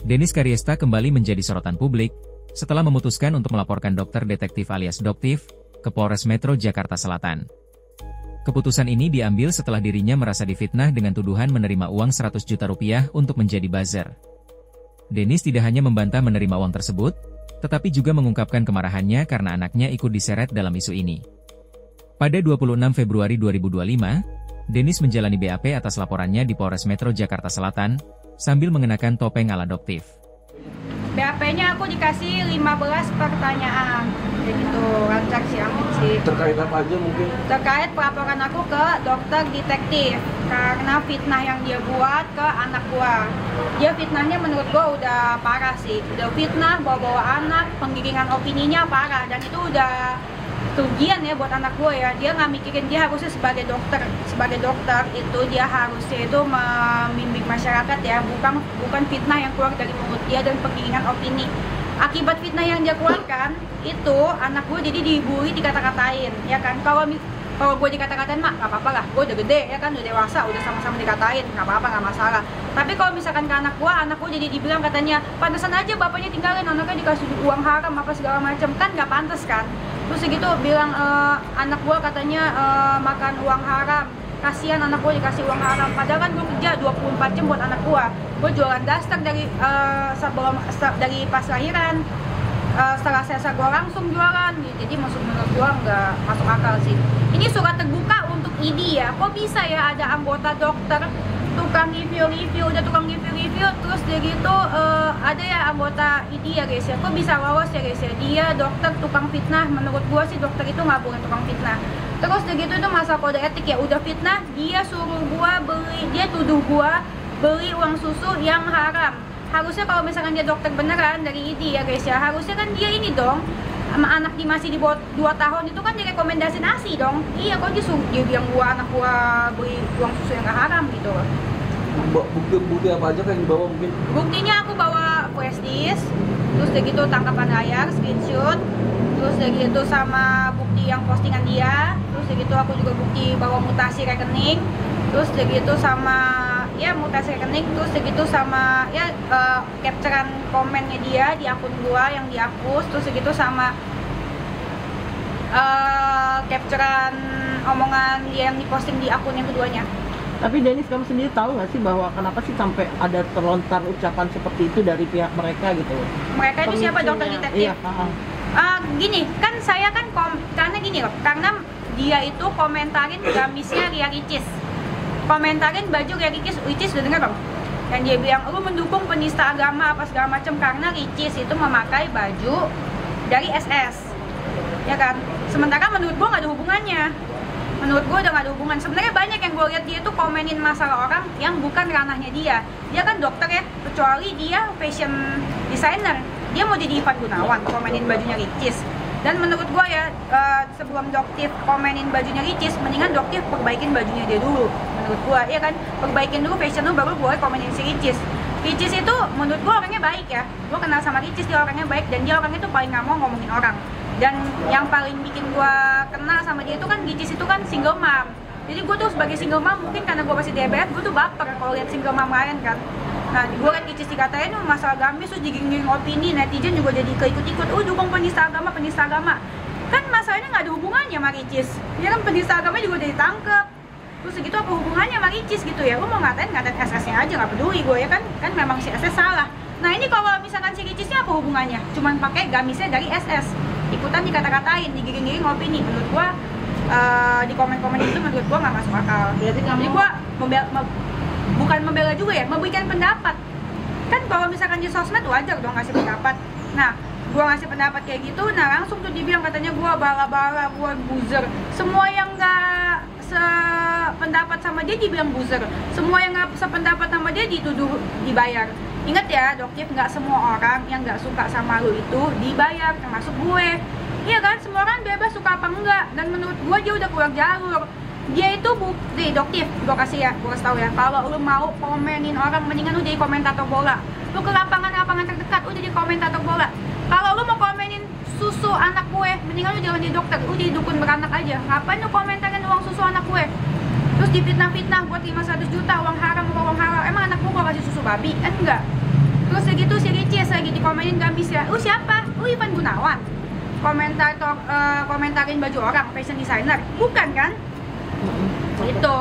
Denis Karyesta kembali menjadi sorotan publik, setelah memutuskan untuk melaporkan dokter detektif alias Doktif, ke Polres Metro Jakarta Selatan. Keputusan ini diambil setelah dirinya merasa difitnah dengan tuduhan menerima uang 100 juta rupiah untuk menjadi buzzer. Denis tidak hanya membantah menerima uang tersebut, tetapi juga mengungkapkan kemarahannya karena anaknya ikut diseret dalam isu ini. Pada 26 Februari 2025, Denis menjalani BAP atas laporannya di Polres Metro Jakarta Selatan, sambil mengenakan topeng ala Doktif. BAP-nya aku dikasih 15 pertanyaan, kayak gitu, rancak sih, amin sih. Terkait apa aja mungkin? Terkait pelaporan aku ke dokter detektif, karena fitnah yang dia buat ke anak gua. Dia fitnahnya menurut gua udah parah sih, udah fitnah, bawa-bawa anak, penggiringan opininya parah, dan itu udah kerugian ya buat anak gue ya. Dia nggak mikirin, dia harusnya sebagai dokter itu dia harusnya itu membimbing masyarakat ya, bukan fitnah yang keluar dari mulut dia dan penggiringan opini. Akibat fitnah yang dia keluarkan itu anak gue jadi dibully, dikata-katain ya kan. Kalau gue dikata-katain mak nggak apa-apa lah, gue udah gede ya kan, udah dewasa, udah sama-sama dikatain, nggak apa-apa, nggak masalah. Tapi kalau misalkan ke anak gue jadi dibilang katanya pantesan aja bapaknya tinggalin anaknya, dikasih uang haram apa segala macam, kan nggak pantas kan. Terus segitu bilang anak gue katanya makan uang haram, kasihan anak gue dikasih uang haram. Padahal kan gue kerja 24 jam buat anak gue jualan daster dari pas lahiran. Setelah selesai gue langsung jualan, jadi menurut gue nggak masuk akal sih. Ini surat terbuka untuk ID ya, kok bisa ya ada anggota dokter tukang review, terus dia gitu ada ya anggota ID ya guys ya, kok bisa lolos ya guys ya. Dia dokter tukang fitnah, menurut gue sih dokter itu nggak boleh tukang fitnah. Terus dia gitu itu masalah kode etik ya, udah fitnah, dia suruh gue beli, dia tuduh gue beli uang susu yang haram. Harusnya kalau misalkan dia dokter beneran dari ID ya guys ya, harusnya kan dia ini dong, sama anak masih di bawah 2 tahun itu kan direkomendasi nasi dong. Iya, kok dia bilang anak gua beli uang susu yang gak haram gitu loh. Bukti apa aja kan yang dibawa mungkin? Buktinya aku bawa flash disk, terus udah gitu tangkapan layar, screenshot, terus udah gitu sama bukti yang postingan dia, terus udah gitu aku juga bukti bawa mutasi rekening, terus udah gitu sama ya mutasi rekening, terus segitu sama ya capturean komennya dia di akun gua yang dihapus, terus segitu sama capturean omongan dia yang diposting di akun yang keduanya. Tapi Denis, kamu sendiri tahu nggak sih bahwa kenapa sih sampai ada terlontar ucapan seperti itu dari pihak mereka gitu? Mereka itu siapa, dokter detektif? Iya, gini, kan saya kan karena gini loh, karena dia itu komentarin gamisnya Ria Ricis, komentarin baju Ria Ricis udah denger dong? Dan dia bilang, lu mendukung penista agama apa segala macam karena Ricis itu memakai baju dari SS, ya kan? Sementara menurut gua nggak ada hubungannya. Menurut gue udah gak ada hubungan. Sebenarnya banyak yang gue lihat dia tuh komenin masalah orang yang bukan ranahnya dia. Dia kan dokter ya, kecuali dia fashion designer. Dia mau jadi Ivan Gunawan, komenin bajunya Ricis. Dan menurut gue ya, sebelum Doktif komenin bajunya Ricis, mendingan Doktif perbaikin bajunya dia dulu. Menurut gue, ya kan, perbaikin dulu fashion lu, baru boleh komenin si Ricis. Ricis itu menurut gue orangnya baik ya. Gue kenal sama Ricis, dia orangnya baik dan dia orangnya tuh paling gak mau ngomongin orang. Dan yang paling bikin gue kenal sama dia itu kan Ricis itu kan single mom. Jadi gue tuh sebagai single mom, mungkin karena gue masih diabetes, gue tuh baper kalau lihat single mom lain kan. Nah, gue liat Ricis dikatain masalah gamis, terus digiring opini, netizen juga jadi keikut-ikut, dukung penista agama. Kan masalahnya nggak ada hubungannya sama Ricis. Ya kan penista agama juga udah ditangkep. Terus segitu apa hubungannya sama Ricis gitu ya? Lu mau ngatain SS-nya aja, nggak peduli gue ya kan? Kan memang si SS salah. Nah ini kalau misalkan si Ricisnya apa hubungannya? Cuman pakai gamisnya dari SS. Ikutan dikata-katain, digiring-giring opini. Menurut gua di komen-komen itu menurut gua nggak masuk akal. Jadi gua bukan membela juga ya, memberikan pendapat. Kan kalau misalkan di sosmed wajar dong ngasih pendapat. Nah, gua ngasih pendapat kayak gitu, nah langsung tuh dibilang katanya gua bala-bala, gua buzzer. Semua yang nggak sependapat sama dia dibilang buzzer. Semua yang nggak sependapat sama dia dituduh dibayar. Ingat ya, Doktif, nggak semua orang yang nggak suka sama lu itu dibayar, termasuk gue. Iya kan, semua orang bebas suka apa enggak. Dan menurut gue dia udah keluar jalur. Dia itu bukti, Doktif, gue kasih tau ya. Kalau lu mau komenin orang, mendingan lu jadi komentator bola. Lu ke lapangan terdekat, lu jadi komentator bola. Kalau lu mau komenin susu anak gue, mendingan lu jangan jadi dokter, lu jadi dukun beranak aja. Ngapain lu komentarin uang susu anak gue? Terus difitnah-fitnah buat 500 juta uang haram. Emang anak gue kasih susu babi? Enggak. Terus segitu si Ricis lagi dikomenin gamisnya, lu siapa? Lu Ivan Gunawan, komentarin baju orang, fashion designer, bukan kan? Gitu.